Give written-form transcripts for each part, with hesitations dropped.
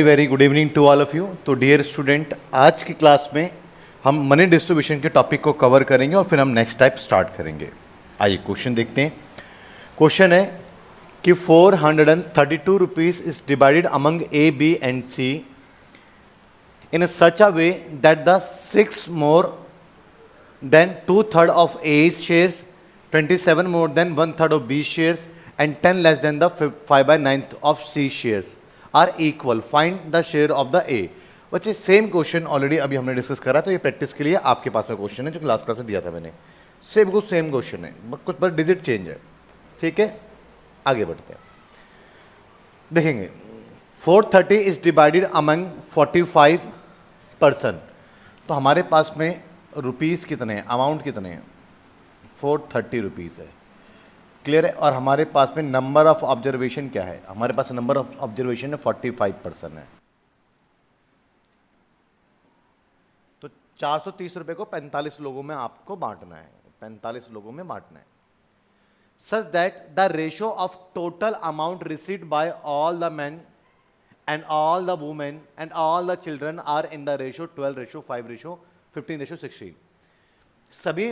Very good evening to all of you. तो dear student, आज की क्लास में हम मनी डिस्ट्रीब्यूशन के टॉपिक को कवर करेंगे और फिर हम नेक्स्ट टाइप स्टार्ट करेंगे। आइए क्वेश्चन देखते हैं। क्वेश्चन है कि 432 rupees is divided among A, B and C in such a way that the 6 more than 2/3 of A's shares, 27 more than 1/3 of B's shares and 10 less than the 5/9 of C shares are equal. Find the share of the A. बच्चे same question already अभी हमने discuss करा, तो ये practice के लिए आपके पास में क्वेश्चन है जो लास्ट क्लास में दिया था मैंने। सेम कुछ सेम क्वेश्चन है, कुछ बस डिजिट चेंज है। ठीक है, आगे बढ़ते हैं, देखेंगे। 430 इज डिवाइडेड अमंग 45 पर्सन। तो हमारे पास में रुपीस कितने हैं, अमाउंट कितने हैं, 430 रुपीज़ है। क्लियर है। और हमारे पास में नंबर ऑफ ऑब्जर्वेशन क्या है, हमारे पास नंबर ऑफ ऑब्जर्वेशन है 45 पर्सन है। तो 430 रुपए को 45 लोगों में आपको बांटना है, 45 लोगों में बांटना है। Such that the ratio of total amount received by all the man and all the women and all the children are in the ratio 12:5:15:16। सभी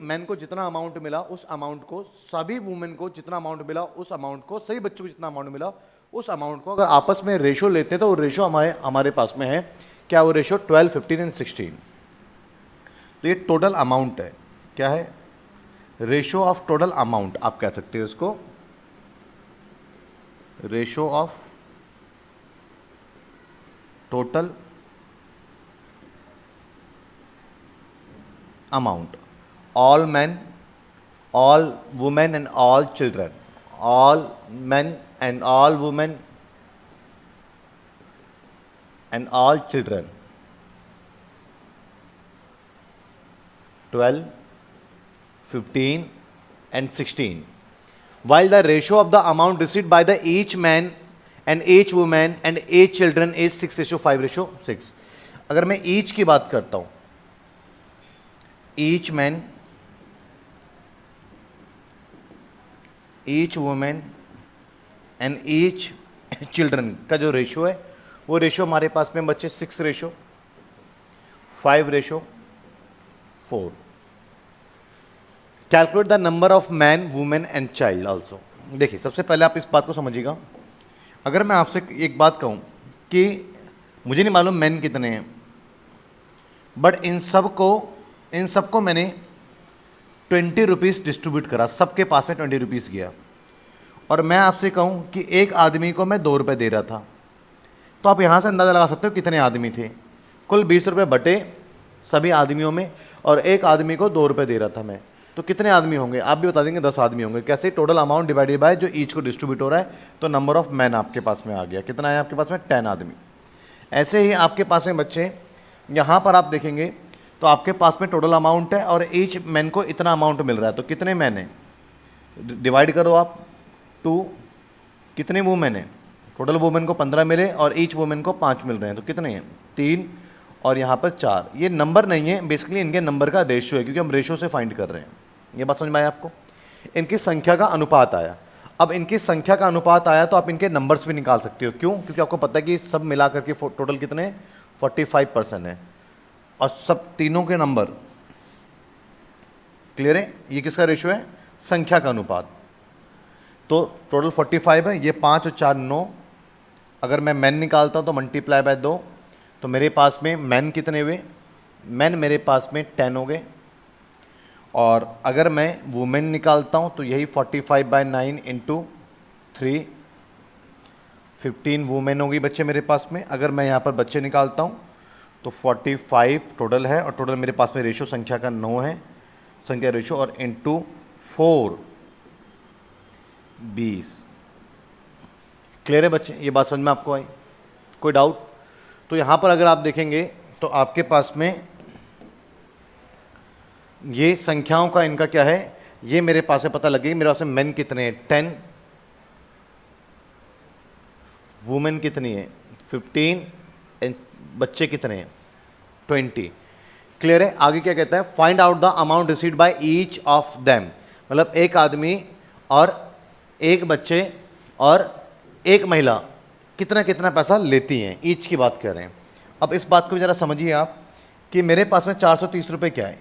मैन को जितना अमाउंट मिला उस अमाउंट को, सभी वुमेन को जितना अमाउंट मिला उस अमाउंट को, सभी बच्चों को जितना अमाउंट मिला उस अमाउंट को अगर आपस में रेशियो लेते हैं तो वो रेशियो हमारे पास में है क्या, वो रेशियो 12, 15 एंड 16। तो ये टोटल अमाउंट है, क्या है, रेशियो ऑफ टोटल अमाउंट आप कह सकते हो इसको, ratio of total amount, all man, all women and all children, all man and all women and all children, 12, 15 and 16, while the ratio of the amount received by the each man and each woman and each children is 6:5:6। अगर मैं each की बात करता हूं, each man, each woman and each children का जो ratio है वो रेशियो हमारे पास में बच्चे 6:5:4। Calculate the number of man, women and child also. देखिए, सबसे पहले आप इस बात को समझिएगा। अगर मैं आपसे एक बात कहूँ कि मुझे नहीं मालूम मैन कितने हैं, बट इन सबको मैंने 20 रुपीज़ डिस्ट्रीब्यूट करा, सबके पास में 20 रुपीज़ गया, और मैं आपसे कहूँ कि एक आदमी को मैं 2 रुपये दे रहा था, तो आप यहाँ से अंदाज़ा लगा सकते हो कितने आदमी थे। कुल 20 रुपये बटे सभी आदमियों में, और एक आदमी को 2 रुपये दे रहा था मैं, तो कितने आदमी होंगे आप भी बता देंगे, 10 आदमी होंगे। कैसे, टोटल अमाउंट डिवाइडेड बाय जो ईच को डिस्ट्रीब्यूट हो रहा है, तो नंबर ऑफ मैन आपके पास में आ गया, कितना है आपके पास में, 10 आदमी। ऐसे ही आपके पास में बच्चे यहाँ पर आप देखेंगे तो आपके पास में टोटल अमाउंट है और ईच मैन को इतना अमाउंट मिल रहा है, तो कितने मैन है, डिवाइड करो आप 2, कितने वुमेन है, टोटल वुमेन को 15 मिले और ईच वुमेन को 5 मिल रहे हैं, तो कितने हैं, 3, और यहाँ पर 4। ये नंबर नहीं है, बेसिकली इनके नंबर का रेशियो है, क्योंकि हम रेशियो से फाइंड कर रहे हैं। ये बात समझ में आया आपको। इनकी संख्या का अनुपात आया। अब इनकी संख्या का अनुपात आया तो आप इनके नंबर्स भी निकाल सकते हो। क्यों? क्योंकि आपको पता है कि सब मिला करके टोटल कितने 45 पर्सन है, और सब तीनों के नंबर। क्लियर है? ये किसका रेशियो है, संख्या का अनुपात। तो टोटल 45 है, ये 5 और 4 9। अगर मैं मैन निकालता हूं तो मल्टीप्लाई बाय 2, तो मेरे पास में मैन कितने हुए, मैन मेरे पास में 10 हो गए। और अगर मैं वुमेन निकालता हूं तो यही 45/9 इंटू 3, 15 वुमेन होगी बच्चे मेरे पास में। अगर मैं यहाँ पर बच्चे निकालता हूं तो 45 टोटल है, और टोटल मेरे पास में रेशियो संख्या का 9 है, संख्या रेशियो, और इंटू 4 20। क्लियर है बच्चे, ये बात समझ में आपको आई, कोई डाउट? तो यहाँ पर अगर आप देखेंगे तो आपके पास में ये संख्याओं का इनका क्या है, ये मेरे पास से पता लगेगी। मेरे पास में मैन कितने हैं, 10, वुमेन कितनी है, 15, एंड बच्चे कितने हैं, 20। क्लियर है? आगे क्या कहता है, find out the amount received by each of them, मतलब एक आदमी और एक बच्चे और एक महिला कितना कितना पैसा लेती हैं, ईच की बात कर रहे हैं। अब इस बात को भी ज़रा समझिए आप कि मेरे पास में 430 रुपये क्या है,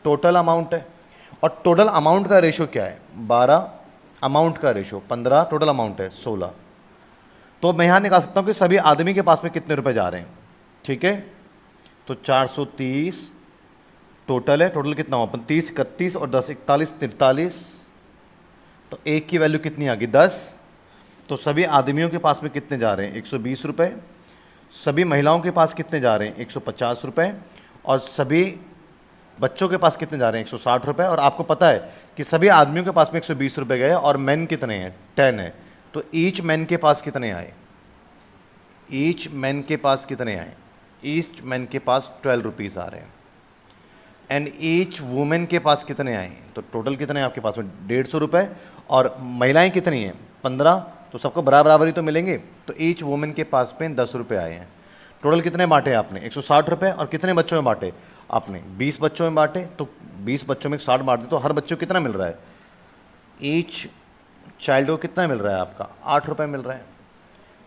टोटल अमाउंट है, और टोटल अमाउंट का रेशो क्या है 12, अमाउंट का रेशो 15, टोटल अमाउंट है 16। तो मैं यहाँ निकाल सकता हूँ कि सभी आदमी के पास में कितने रुपए जा रहे हैं, ठीक है। तो 430 टोटल है, टोटल कितना हुआ 30, 31 और 10 41 43, तो एक की वैल्यू कितनी आ गई 10। तो सभी आदमियों के पास में कितने जा रहे हैं 120 रुपये, सभी महिलाओं के पास कितने जा रहे हैं 150 रुपये, और सभी बच्चों के पास कितने जा रहे हैं 160 रुपये। और आपको पता है कि सभी आदमियों के पास में 120 रुपये गए और मैन कितने हैं 10 है, तो ईच मैन के पास कितने आए, ईच मैन के पास कितने आए, ईच मैन के पास 12 रुपीज़ आ रहे हैं। एंड ईच वुमेन के पास कितने आए, तो टोटल कितने हैं आपके पास में 150 रुपये, और महिलाएं कितनी हैं 15, तो सबको बराबर ही तो मिलेंगे। तो ईच वुमेन के पास में 10 रुपये आए हैं। टोटल कितने बांटे आपने 160 रुपये, और कितने बच्चों में बांटे आपने 20 बच्चों में बांटे, तो 20 बच्चों में 60 बांट दे, तो हर बच्चे को कितना मिल रहा है, ईच चाइल्ड को कितना मिल रहा है आपका 8 रुपये मिल रहा है।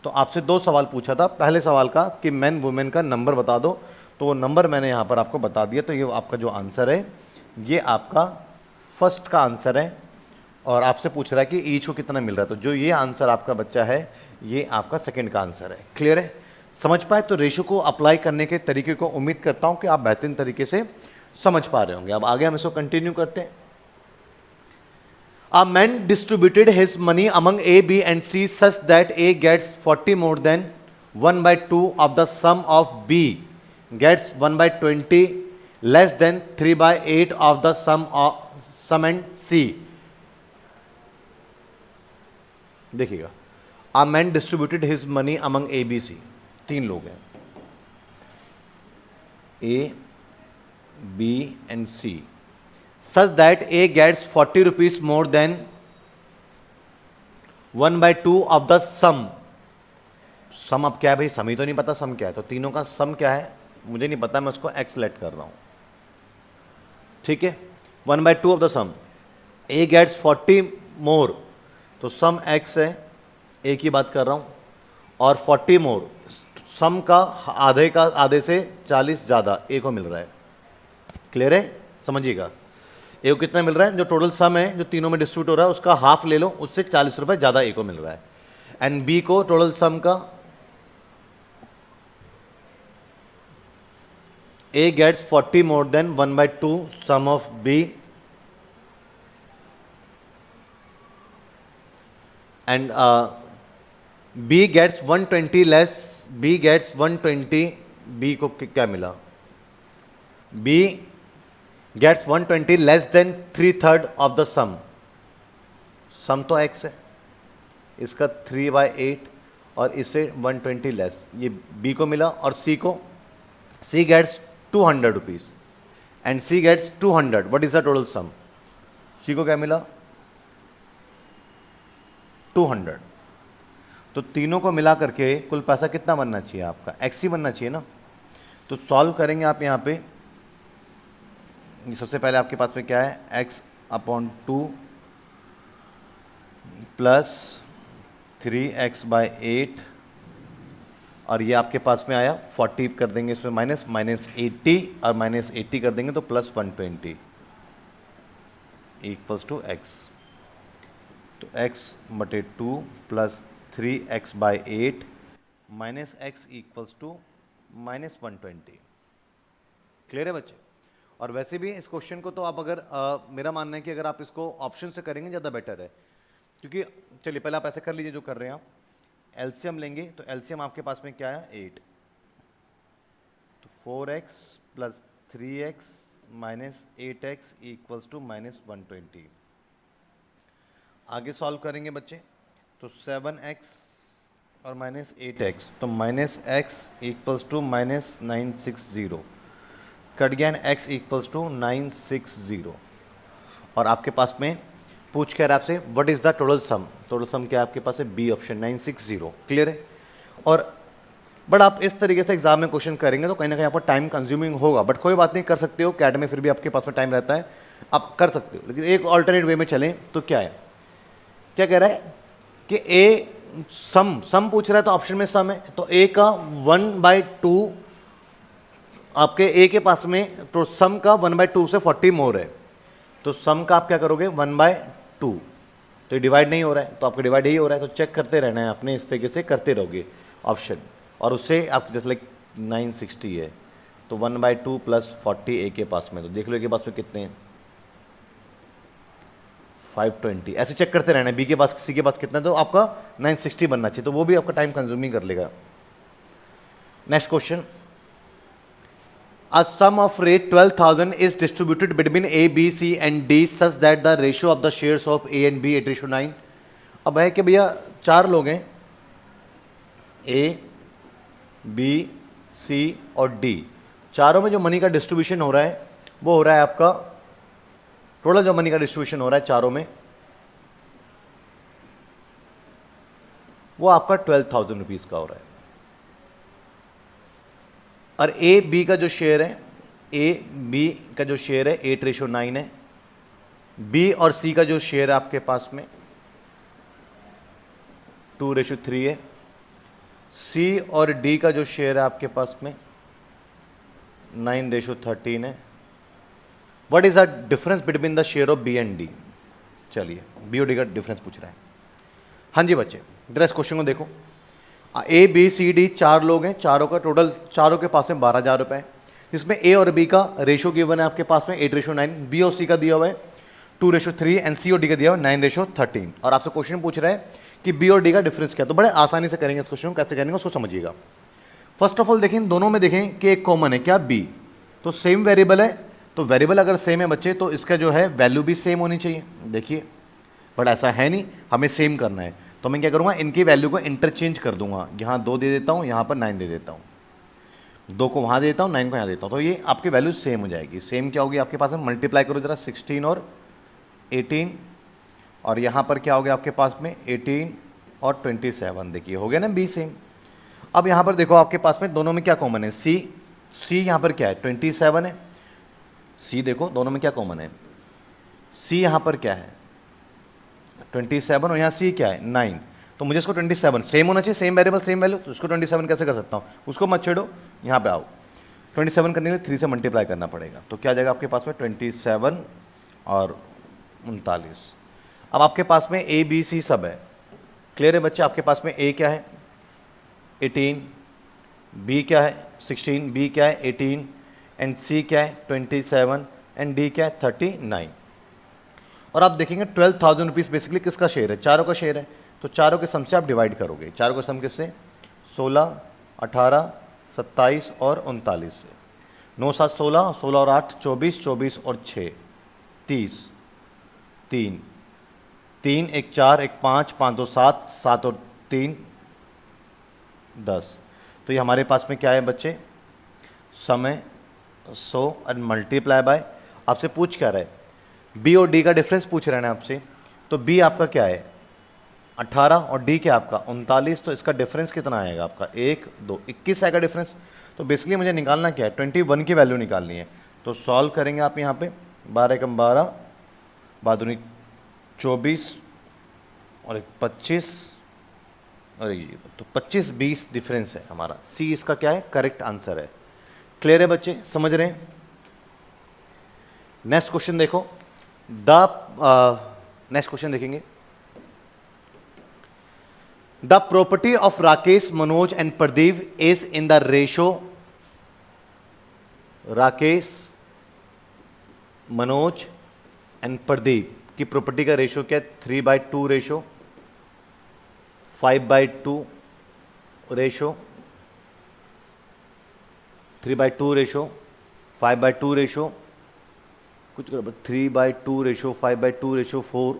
तो आपसे 2 सवाल पूछा था, पहले सवाल का कि मैन वुमेन का नंबर बता दो, तो वो नंबर मैंने यहाँ पर आपको बता दिया। तो ये आपका जो आंसर है ये आपका फर्स्ट का आंसर है, और आपसे पूछ रहा है कि ईच को कितना मिल रहा है, तो जो ये आंसर आपका बच्चा है ये आपका सेकंड का आंसर है। क्लियर है, समझ पाए। तो रेशो को अप्लाई करने के तरीके को उम्मीद करता हूँ कि आप बेहतरीन तरीके से समझ पा रहे होंगे। अब आगे हम इसको कंटिन्यू करते हैं। A man distributed his money among A, B and C such that A gets 40 more than 1/2 of the sum of B gets 1/20 less than 3/8 of the sum and C. देखिएगा, A man distributed his money among A, B, C, 3 लोग हैं A, B and C such that A gets 40 rupees more than 1/2 of the sum. सम अब क्या है भाई, सम ही तो नहीं पता सम क्या है, तो तीनों का सम क्या है मुझे नहीं पता, मैं उसको एक्स लेट कर रहा हूं, ठीक है। 1/2 of the sum, A gets 40 more, तो सम एक्स है, ए की बात कर रहा हूं, और 40 मोर सम का आधे से 40 ज़्यादा ए को मिल रहा है। क्लियर है, समझिएगा। ए को कितना मिल रहा है, जो टोटल सम है जो तीनों में डिस्ट्रीब्यूट हो रहा है उसका हाफ ले लो, उससे 40 रुपए ज़्यादा ए को मिल रहा है। एंड बी को टोटल सम का A gets 40 more than 1/2 sum of B and B gets 120 less, B gets 120, B को क्या मिला, B gets 120 less than 3/3 of the sum, सम तो x है, इसका 3/8 और इससे 120 लेस, ये B को मिला, और C को, C gets 200 rupees and C gets 200, what is the total some, C को क्या मिला 200, तो तीनों को मिला करके कुल पैसा कितना बनना चाहिए आपका, x ही बनना चाहिए ना। तो सॉल्व करेंगे आप यहाँ पे, सबसे पहले आपके पास में क्या है x/2 प्लस 3x/8, और ये आपके पास में आया 40 कर देंगे इसमें माइनस 80 और माइनस 80 कर देंगे तो प्लस 120 इक्वल्स टू x, तो x/2 plus 3x/8 minus x equals to minus 120। Clear है बच्चे। और वैसे भी इस क्वेश्चन को तो आप अगर मेरा मानना है कि अगर आप इसको ऑप्शन से करेंगे ज़्यादा बेटर है, क्योंकि चलिए पहले आप ऐसे कर लीजिए जो कर रहे हैं आप, एलसीएम लेंगे तो एलसीएम आपके पास में क्या है 8, तो 4x plus 3x minus 8x equals to minus 120। आगे सॉल्व करेंगे बच्चे, तो 7x और माइनस 8x, तो minus x equals to minus 960, cut गया x इक्वल्स टू 960, और आपके पास में पूछ कर आपसे what is the total sum, total sum क्या है आपके पास है बी ऑप्शन 960। क्लियर है। और बट आप इस तरीके से एग्जाम में क्वेश्चन करेंगे तो कहीं ना कहीं आपको टाइम कंज्यूमिंग होगा, बट कोई बात नहीं, कर सकते हो, कैट में फिर भी आपके पास में टाइम रहता है, आप कर सकते हो। लेकिन एक ऑल्टरनेट वे में चलें तो क्या है, क्या कह रहा है कि ए सम सम पूछ रहा है तो ऑप्शन में सम है, तो ए का 1/2 आपके ए के पास में, तो सम का 1/2 से 40 मोर है, तो सम का आप क्या करोगे 1/2, तो ये डिवाइड नहीं हो रहा है, तो आपका डिवाइड यही हो रहा है, तो चेक करते रहना है अपने, इस तरीके से करते रहोगे ऑप्शन, और उससे आप जैसे लाइक 960 है, तो 1/2 प्लस 40 ए के पास में, तो देख लो ए के पास में कितने हैं 520, ऐसे चेक करते रहना है, बी के पास सी के पास कितना है, तो आपका 960 बनना चाहिए, तो वो भी आपका टाइम कंज्यूमिंग कर लेगा। Next question, a sum of rate 12,000 is distributed between A, B, C and D such that the ratio of the shares of A and B 8:9। अब है कि भैया 4 लोग हैं, A, B, C और D, चारों में जो मनी का डिस्ट्रीब्यूशन हो रहा है वो हो रहा है आपका, टोटल जो मनी का डिस्ट्रीब्यूशन हो रहा है चारों में वो आपका 12,000 रुपीज का हो रहा है, और ए बी का जो शेयर है, ए बी का जो शेयर है 8:9 है, बी और सी का जो शेयर है आपके पास में 2:3 है, सी और डी का जो शेयर है आपके पास में 9:13 है। What is the difference between the share of B and D? चलिए बी और डी का डिफरेंस पूछ रहा है। हाँ जी बच्चे, जरा इस क्वेश्चन को देखो, ए बी सी डी 4 लोग हैं, चारों का टोटल, चारों के पास में 12,000 रुपए है, जिसमें ए और बी का रेशो गिवन है आपके पास में 8:9, बी और सी का दिया हुआ है 2:3 एंड सी और डी का दिया हुआ है 9:13, और आपसे क्वेश्चन पूछ रहा है कि बी और डी का डिफरेंस क्या है। तो बड़े आसानी से करेंगे इस क्वेश्चन को, कैसे करेंगे उसको समझिएगा। फर्स्ट ऑफ ऑल देखें, दोनों में देखें कि एक कॉमन है क्या, बी, तो सेम वेरिएबल है, तो वेरिएबल अगर सेम है बच्चे तो इसका जो है वैल्यू भी सेम होनी चाहिए, देखिए, बट ऐसा है नहीं, हमें सेम करना है, तो मैं क्या करूंगा, इनकी वैल्यू को इंटरचेंज कर दूंगा, यहाँ 2 दे देता हूँ, यहाँ पर 9 दे देता हूँ, 2 को वहाँ देता हूँ, 9 को यहाँ देता हूँ, तो ये आपकी वैल्यू सेम हो जाएगी। सेम क्या होगी आपके पास में, मल्टीप्लाई करो जरा 16 और 18, और यहाँ पर क्या हो गया आपके पास में 18 और 27, देखिए हो गया ना बी सेम। अब यहाँ पर देखो आपके पास में दोनों में क्या कॉमन है, सी, सी यहाँ पर क्या है 27 है, सी देखो दोनों में क्या कॉमन है, सी यहाँ पर क्या है 27 और यहाँ सी क्या है 9, तो मुझे इसको 27 सेम होना चाहिए, सेम वेरिएबल सेम वैल्यू, तो इसको 27 कैसे कर सकता हूँ, उसको मत छेड़ो, यहाँ पे आओ, 27 करने के लिए 3 से मल्टीप्लाई करना पड़ेगा, तो क्या आ जाएगा आपके पास में 27 और 39। अब आपके पास में ए बी सी सब है, क्लियर है बच्चे, आपके पास में ए क्या है 18, बी क्या है 16, बी क्या है 18 एंड सी क्या है 27 एंड डी क्या है 39। और आप देखेंगे 12,000 रुपीज़ बेसिकली किसका शेयर है, चारों का शेयर है, तो चारों के सम से आप डिवाइड करोगे, चारों का सम किससे 16, 18, 27 और 39 से, 9 7 16, 16 और 8 24, 24 और 6 30, 3 3 1 4 1 5 5 2 7 7 और 3 10, तो ये हमारे पास में क्या है बच्चे, समय 100 एंड मल्टीप्लाई बाय, आपसे पूछ क्या रहा है, बी और डी का डिफरेंस पूछ रहे हैं आपसे, तो बी आपका क्या है 18 और डी क्या आपका 39, तो इसका डिफरेंस कितना आएगा आपका 1 2 21 आएगा डिफरेंस। तो बेसिकली मुझे निकालना क्या है 21 की वैल्यू निकालनी है, तो सॉल्व करेंगे आप यहाँ पे 12 कम 12 12 24 और 25 और ये, तो 25 20 डिफरेंस है हमारा, सी इसका क्या है करेक्ट आंसर है। क्लियर है बच्चे, समझ रहे हैं। नेक्स्ट क्वेश्चन देखो, नेक्स्ट क्वेश्चन देखेंगे, the property of Rakesh Manoj and Pradeep is in the ratio, Rakesh Manoj and Pradeep की प्रॉपर्टी का रेशो क्या है 3/2 रेशो, 5/2 रेशो, 3/2 रेशो, 5/2 रेशो, कुछ 3/2 रेशो, 5/2 रेशो 4।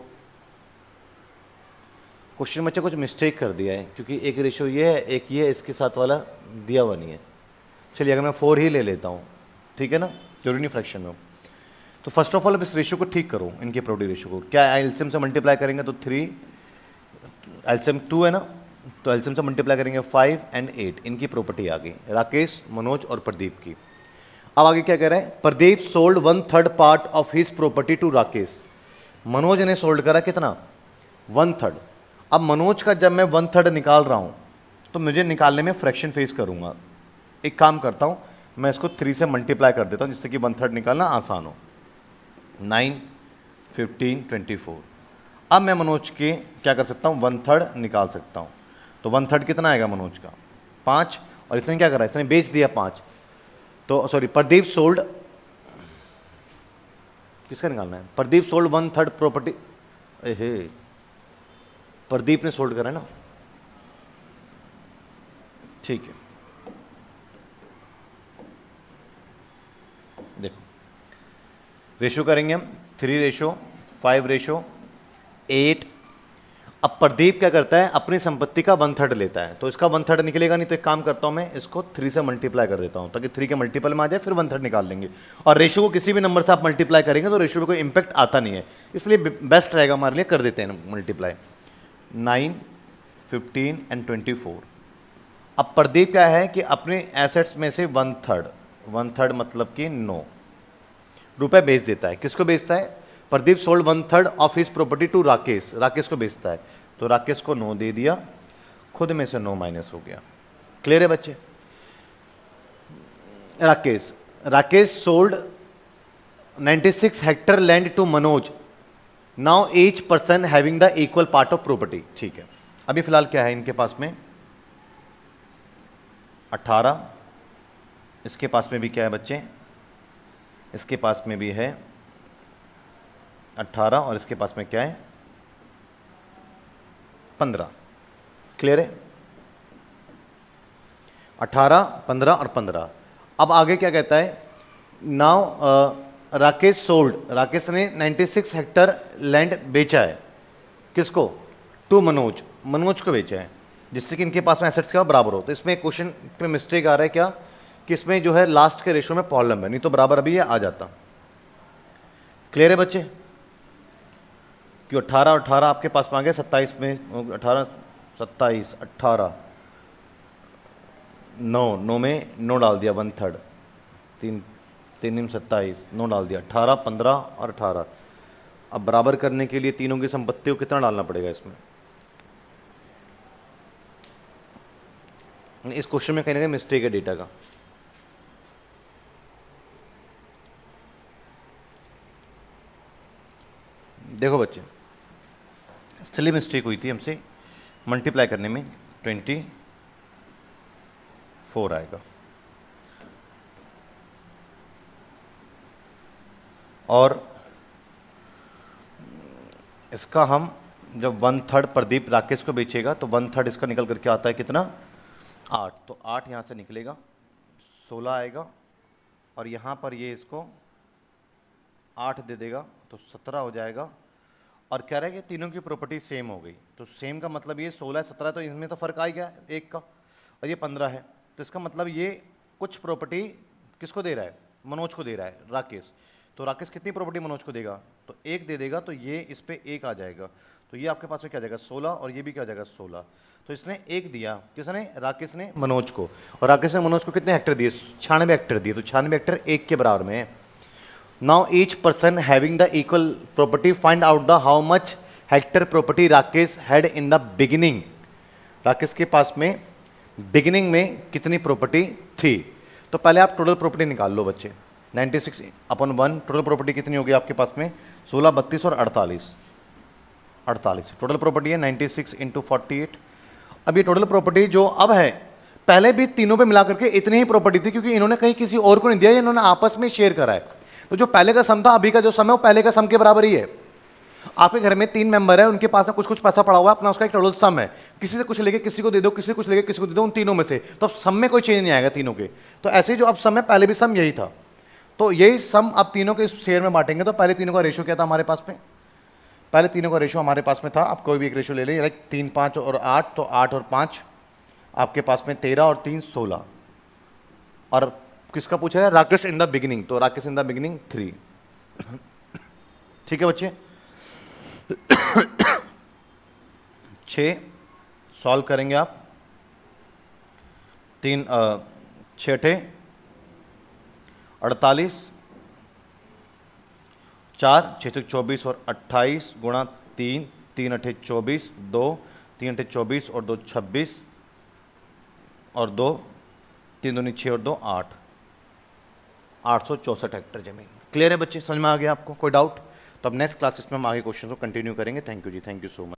क्वेश्चन में कुछ मिस्टेक कर दिया है, क्योंकि एक रेशो ये है, एक ये है, इसके साथ वाला दिया हुआ नहीं है। चलिए अगर मैं 4 ही ले लेता हूँ, ठीक है ना, जरूरी नहीं फ्रैक्शन में। तो फर्स्ट ऑफ ऑल अब इस रेशो को ठीक करो, इनके प्रॉपर्टी रेशो को, क्या एलसीएम से मल्टीप्लाई करेंगे तो 3, एलसीएम 2 है ना, तो एलसीएम से मल्टीप्लाई करेंगे 5 एंड 8, इनकी प्रॉपर्टी आ गई राकेश मनोज और प्रदीप की। अब आगे क्या कह रहे हैं, Pradeep sold 1/3 part of his property to Rakesh, Manoj ने सोल्ड करा कितना 1/3। अब मनोज का जब मैं 1/3 निकाल रहा हूं तो मुझे निकालने में फ्रैक्शन फेस करूंगा। एक काम करता हूं, मैं इसको 3 से मल्टीप्लाई कर देता हूं जिससे कि 1/3 निकालना आसान हो। 9, 15, 24। अब मैं मनोज के क्या कर सकता हूं, 1/3 निकाल सकता हूं। तो 1/3 कितना आएगा मनोज का, 5। और इसने क्या करा, इसने बेच दिया 5। तो सॉरी, प्रदीप सोल्ड, किसका निकालना है, प्रदीप सोल्ड 1/3 प्रॉपर्टी। एहे, प्रदीप ने सोल्ड करा है ना, ठीक है। देखो रेशो करेंगे हम, 3:5:8। अब प्रदीप क्या करता है, अपनी संपत्ति का 1/3 लेता है, तो इसका 1/3 निकलेगा नहीं, तो एक काम करता हूं मैं इसको 3 से मल्टीप्लाई कर देता हूं ताकि 3 के मल्टीपल में आ जाए, फिर 1/3 निकाल लेंगे। और रेशो को किसी भी नंबर से आप मल्टीप्लाई करेंगे तो रेशो में कोई इंपैक्ट आता नहीं है, इसलिए बेस्ट रहेगा हमारे लिए, कर देते हैं मल्टीप्लाई। 9, 15 एंड 24। अब प्रदीप क्या है कि अपने एसेट्स में से 1/3 मतलब कि 9 रुपए बेच देता है। किसको बेचता है, Pradeep sold 1/3 of his property to Rakesh, Rakesh को बेचता है, तो राकेश को 9 दे दिया, खुद में से 9 माइनस हो गया। क्लियर है बच्चे। Rakesh sold 96 hectare land to Manoj, now each person having the equal part of property. ठीक है, अभी फिलहाल क्या है इनके पास में 18, इसके पास में भी क्या है बच्चे, इसके पास में भी है 18 और इसके पास में क्या है 15। क्लियर है, 18, 15 और 15। अब आगे क्या कहता है, नाउ राकेश सोल्ड, राकेश ने 96 हेक्टर लैंड बेचा है, किसको, टू मनोज, मनोज को बेचा है, जिससे कि इनके पास में एसेट्स क्या बराबर हो। तो इसमें क्वेश्चन पे मिस्टेक आ रहा है क्या, कि इसमें जो है लास्ट के रेशो में प्रॉब्लम है, नहीं तो बराबर अभी ये आ जाता। क्लियर है बच्चे, कि 18 और 18 आपके पास में आ गया, 27 में 18, 27, 18, 9 में 9 डाल दिया, 1/3, 3 में 27, 9 डाल दिया, 18, 15 और 18। अब बराबर करने के लिए तीनों की संपत्ति को कितना डालना पड़ेगा इसमें, इस क्वेश्चन में कहीं ना कहीं मिस्टेक है डेटा का। देखो बच्चे, इसलिए मिस्टेक हुई थी हमसे, मल्टीप्लाई करने में 24 आएगा, और इसका हम जब 1/3 प्रदीप राकेश को बेचेगा तो 1/3 इसका निकल करके आता है कितना, 8। तो 8 यहाँ से निकलेगा, 16 आएगा, और यहाँ पर ये इसको 8 दे देगा तो 17 हो जाएगा। और कह रहा है कि तीनों की प्रॉपर्टी सेम हो गई, तो सेम का मतलब ये 16 17, तो इनमें तो फर्क आ ही गया एक का, और ये 15 है, तो इसका मतलब ये कुछ प्रॉपर्टी किसको दे रहा है, मनोज को दे रहा है राकेश। तो राकेश कितनी प्रॉपर्टी मनोज को देगा, तो 1 दे देगा, तो ये इस पर 1 आ जाएगा, तो ये आपके पास में क्या जाएगा 16, और ये भी क्या जाएगा 16। तो इसने 1 दिया, किसने, राकेश ने मनोज को, और राकेश ने मनोज को कितने हेक्टर दिए, 96 हेक्टर दिए, तो 96 हेक्टर 1 के बराबर में है। Now each person having the equal property, find out the how much hectare property Rakesh had in the beginning। Rakesh के पास में बिगिनिंग में कितनी प्रॉपर्टी थी, तो पहले आप टोटल प्रॉपर्टी निकाल लो बच्चे। 96/1 टोटल प्रॉपर्टी कितनी होगी आपके पास में, 16, 32 और 48, 48 टोटल प्रॉपर्टी है, 96 × 48। अब ये टोटल प्रॉपर्टी जो अब है, पहले भी तीनों पे मिला करके इतनी ही प्रॉपर्टी थी, क्योंकि इन्होंने कहीं किसी और को नहीं दिया, इन्होंने आपस में शेयर करा है। तो जो पहले का सम था, अभी का जो सम है वो पहले का सम के बराबर ही है। आपके घर में 3 मेंबर है, उनके पास में कुछ पैसा पड़ा हुआ है अपना, उसका एक टोटल सम है, किसी से कुछ लेके किसी को दे दो, किसी से कुछ लेके किसी को दे दो, उन तीनों में से, तो अब सम में कोई चेंज नहीं आएगा तीनों के। तो ऐसे ही जो अब सम है, पहले भी सम यही था, तो यही सम अब तीनों के शेयर में बांटेंगे। तो पहले तीनों का रेशो क्या था हमारे पास में, पहले तीनों का रेशो हमारे पास में था, आप कोई भी एक रेशो ले लें, लाइक 3, 5 और 8, तो 8 और 5 आपके पास में 13 और 3 16। और किसका पूछ रहा है, राकेश इन द बिगिनिंग, तो राकेश इन द बिगिनिंग 3। ठीक है बच्चे, 6 सॉल्व करेंगे आप, 3 6 48, 4 6 24 और 28 गुणा 3, 3 8 24, 2 3 × 24 और 2 26 और 2 3 दूनी 6 और 2 8, 864 हेक्टेयर जमीन। क्लियर है बच्चे, समझ में आ गया आपको? कोई डाउट? तो अब नेक्स्ट क्लासेस में हम आगे क्वेश्चन को कंटिन्यू करेंगे। Thank you ji, thank you so much.